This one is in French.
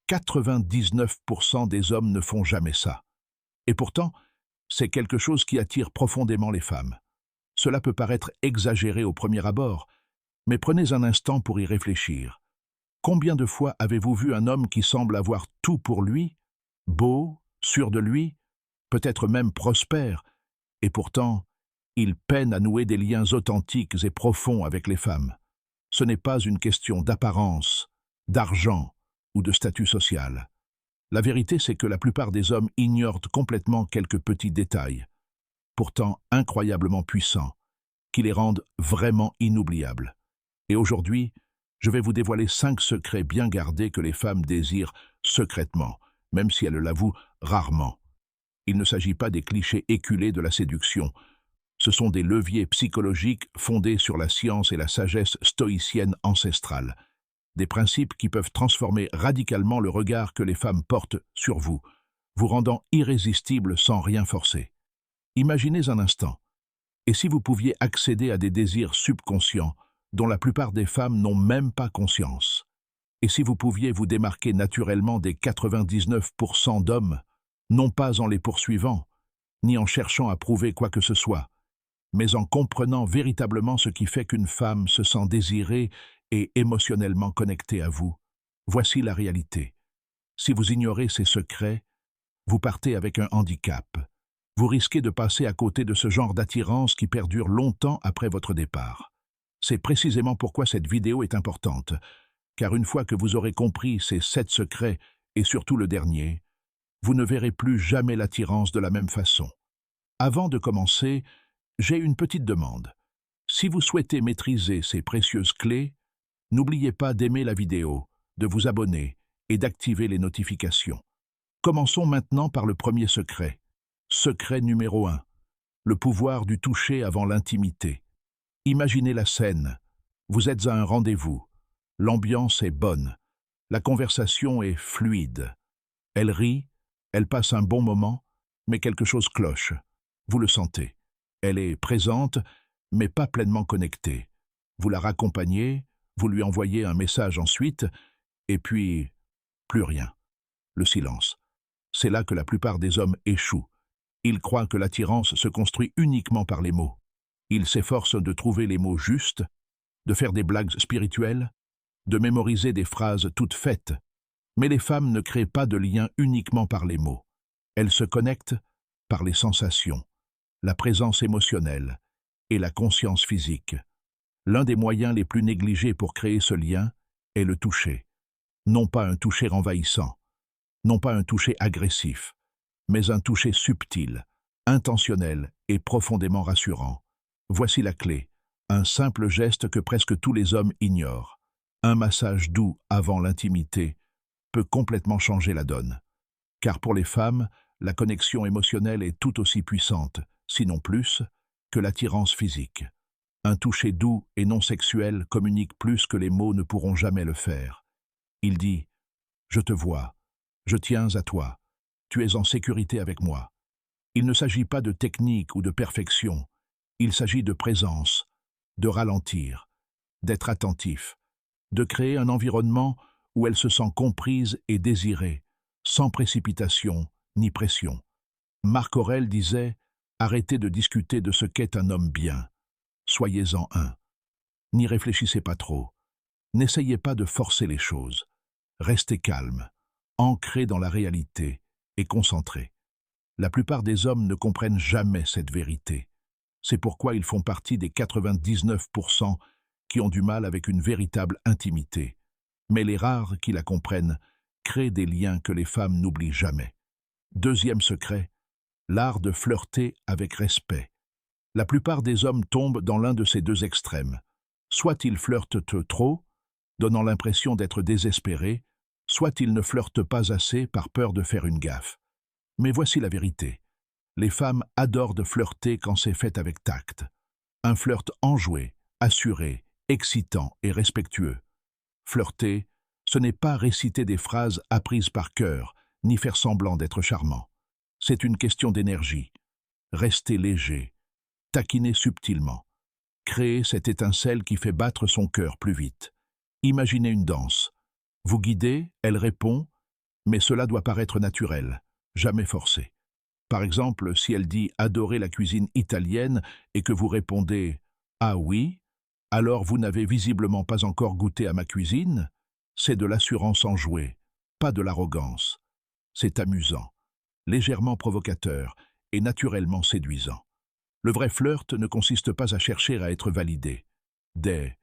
99% des hommes ne font jamais ça. Et pourtant, c'est quelque chose qui attire profondément les femmes. Cela peut paraître exagéré au premier abord, mais prenez un instant pour y réfléchir. Combien de fois avez-vous vu un homme qui semble avoir tout pour lui, beau, sûr de lui, peut-être même prospère, et pourtant, il peine à nouer des liens authentiques et profonds avec les femmes. Ce n'est pas une question d'apparence, d'argent ou de statut social. La vérité, c'est que la plupart des hommes ignorent complètement quelques petits détails, pourtant incroyablement puissants, qui les rendent vraiment inoubliables. Et aujourd'hui, je vais vous dévoiler 5 secrets bien gardés que les femmes désirent secrètement, même si elles l'avouent rarement. Il ne s'agit pas des clichés éculés de la séduction. Ce sont des leviers psychologiques fondés sur la science et la sagesse stoïcienne ancestrale. Des principes qui peuvent transformer radicalement le regard que les femmes portent sur vous, vous rendant irrésistible sans rien forcer. Imaginez un instant, et si vous pouviez accéder à des désirs subconscients dont la plupart des femmes n'ont même pas conscience? Et si vous pouviez vous démarquer naturellement des 99% d'hommes, non pas en les poursuivant, ni en cherchant à prouver quoi que ce soit, mais en comprenant véritablement ce qui fait qu'une femme se sent désirée et émotionnellement connectée à vous? Voici la réalité. Si vous ignorez ces secrets, vous partez avec un handicap. Vous risquez de passer à côté de ce genre d'attirance qui perdure longtemps après votre départ. C'est précisément pourquoi cette vidéo est importante, car une fois que vous aurez compris ces 7 secrets, et surtout le dernier, vous ne verrez plus jamais l'attirance de la même façon. Avant de commencer, j'ai une petite demande. Si vous souhaitez maîtriser ces précieuses clés, n'oubliez pas d'aimer la vidéo, de vous abonner et d'activer les notifications. Commençons maintenant par le premier secret. Secret numéro 1. Le pouvoir du toucher avant l'intimité. Imaginez la scène. Vous êtes à un rendez-vous. L'ambiance est bonne. La conversation est fluide. Elle rit, elle passe un bon moment, mais quelque chose cloche. Vous le sentez. Elle est présente, mais pas pleinement connectée. Vous la raccompagnez, vous lui envoyez un message ensuite, et puis, plus rien. Le silence. C'est là que la plupart des hommes échouent. Ils croient que l'attirance se construit uniquement par les mots. Ils s'efforcent de trouver les mots justes, de faire des blagues spirituelles, de mémoriser des phrases toutes faites. Mais les femmes ne créent pas de lien uniquement par les mots. Elles se connectent par les sensations, la présence émotionnelle et la conscience physique. L'un des moyens les plus négligés pour créer ce lien est le toucher. Non pas un toucher envahissant, non pas un toucher agressif, mais un toucher subtil, intentionnel et profondément rassurant. Voici la clé, un simple geste que presque tous les hommes ignorent. Un massage doux avant l'intimité peut complètement changer la donne. Car pour les femmes, la connexion émotionnelle est tout aussi puissante, sinon plus, que l'attirance physique. Un toucher doux et non sexuel communique plus que les mots ne pourront jamais le faire. Il dit « Je te vois, je tiens à toi, tu es en sécurité avec moi ». Il ne s'agit pas de technique ou de perfection, il s'agit de présence, de ralentir, d'être attentif, de créer un environnement où elle se sent comprise et désirée, sans précipitation ni pression. Marc Aurèle disait « Arrêtez de discuter de ce qu'est un homme bien. Soyez-en un. N'y réfléchissez pas trop. N'essayez pas de forcer les choses. Restez calme, ancré dans la réalité et concentré. » La plupart des hommes ne comprennent jamais cette vérité. C'est pourquoi ils font partie des 99% qui ont du mal avec une véritable intimité. Mais les rares qui la comprennent créent des liens que les femmes n'oublient jamais. Deuxième secret, l'art de flirter avec respect. La plupart des hommes tombent dans l'un de ces deux extrêmes. Soit ils flirtent trop, donnant l'impression d'être désespérés, soit ils ne flirtent pas assez par peur de faire une gaffe. Mais voici la vérité. Les femmes adorent de flirter quand c'est fait avec tact. Un flirt enjoué, assuré, excitant et respectueux. Flirter, ce n'est pas réciter des phrases apprises par cœur, ni faire semblant d'être charmant. C'est une question d'énergie. Rester léger, taquiner subtilement, créer cette étincelle qui fait battre son cœur plus vite. Imaginez une danse. Vous guidez, elle répond, Mais cela doit paraître naturel, jamais forcé. Par exemple, si elle dit « adorer la cuisine italienne » et que vous répondez « ah oui », alors vous n'avez visiblement pas encore goûté à ma cuisine. C'est de l'assurance enjouée, pas de l'arrogance. C'est amusant, légèrement provocateur et naturellement séduisant. Le vrai flirt ne consiste pas à chercher à être validé. Des